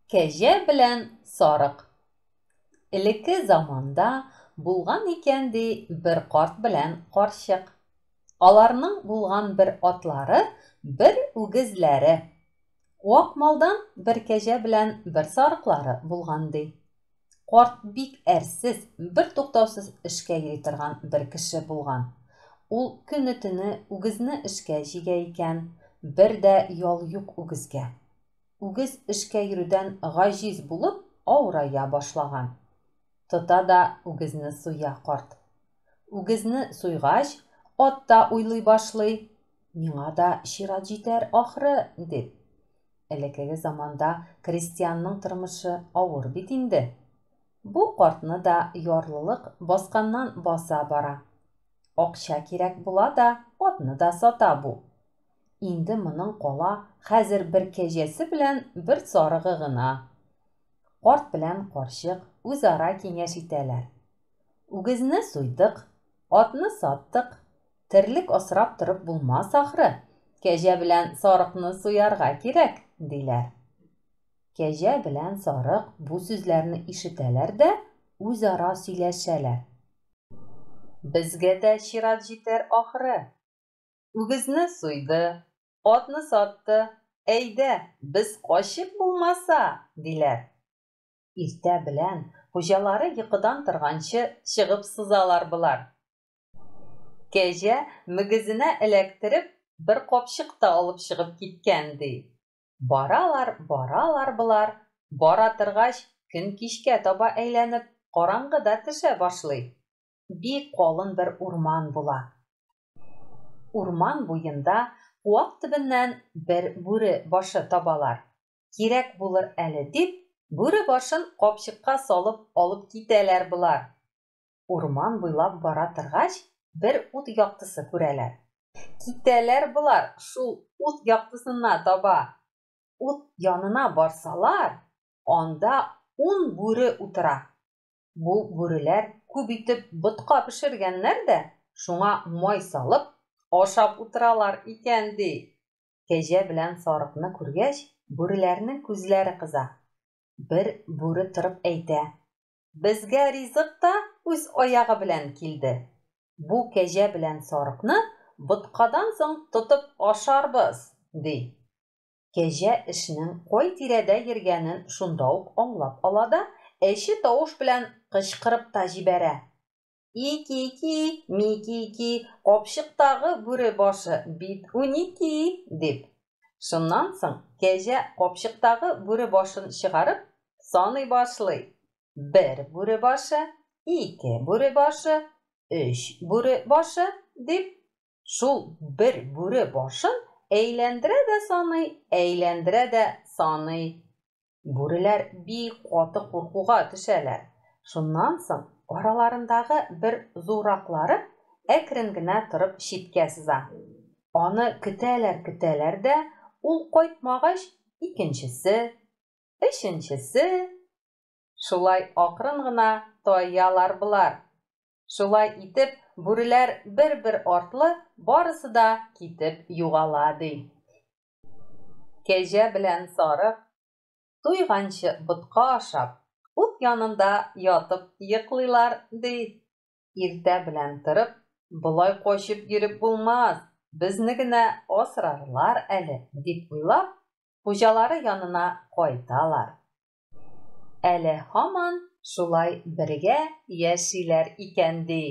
Кәҗә белән сарык. Элекке заманда булган икән ди бер карт белән карчык. Аларның булган бер атлары, бер үгезләре. Вак малдан бер кәҗә белән бер сарыклары булган ди. Карт бик әрсез, бер туктаусыз эшкә йөри торган бер кеше булган. Ул көне-төне үгезне эшкә җигә икән, бер дә ял юк үгезгә. Үгез эшкә йөрүдән гаҗиз булып авырая башлаган. Тота да үгезне суя карт. Үгезне суйгач, ат та уйлый башлый. Миңа да чират җитәр ахры, дип. Элекке заманда крестьянның тормышы авыр бит инде. Бу картны да ярлылык басканнан баса бара. Акча кирәк була да, атны да сата бу. Инде моның кала хәзер бер кәҗәсе белән бер сарыгы гына. Карт белән карчык үзара киңәш итәләр. Үгезне суйдык, атны саттык. Терлек асрап торып булмас ахры. Кәҗә белән сарыкны суярга кирәк, диләр. Кәҗә белән сарык бу сүзләрне ишетәләр дә үзара сөйләшәләр. Безгә дә чират җитәр ахры. Үгезне суйды, атны сатты. Әйдә, без качып булмаса, диләр. Иртә белән хуҗалары йокыдан торганчы чыгып сызалар булар. Кәҗә мөгезенә эләктереп бер капчыкта алып чыгып киткән ди. Баралар булар. Бара торгач, көн кичкә таба әйләнеп, караңгыда төшә башлый. Бик калын бер урман була. Урман буенда куак төбеннән бер бүре башы табалар. Кирәк булыр әле дип, бүре башын капчыкка салып алып китәләр булар. Урман буйлап бара торгач, бер ут яктысы күрәләр. Китәләр булар шул ут яктысына таба. Ут янына барсалар, анда 10 бүре утыра. Бу бүреләр күп итеп ботка пешергәннәр дә, шуңа май салып ашап утыралар икән ди. Кәҗә белән сарыкны күргәч, бүреләрнең күзләре кыза. Бер бүре торып әйтә: "Безгә ризык та үз аягы белән килде. Бу кәҗә белән сарыкны боткадан соң тотып ашарбыз", ди. Кәҗә эшнең кай тирәдә йөргәнен шунда ук аңлап ала да, әче тавыш белән кычкырып та җибәрә. "Ики-ки, мики-ки, капчыктагы бүре башы бит 12", дип. Шуннан соң кәҗә капчыктагы бүре башын чыгарып саный башлый. 1 бүре башы, 2 бүре башы, 3 бүре башы, дип. Шул 1 бүре башын әйләндерә дә саный. Бүреләр бик каты куркуга төшәләр. Шуннан соң араларындагы бер зураклары әкрен генә торып читкә сыза. Аны көтәләр дә, ул кайтмагач, икенчесе, өченчесе. Шулай акрын гына таялар булар. Шулай итеп, бүреләр бер-бер артлы барысы да китеп югала ди. Кәҗә белән сарык туйганчы ботка ашап, ут янында ятып йоклыйлар ди. Иртә белән торып, "Булай качып йөреп булмас, безне генә асрарлар әле", дип уйлап, хуҗалары янына кайталар. Әле һаман шулай бергә яшиләр икән ди.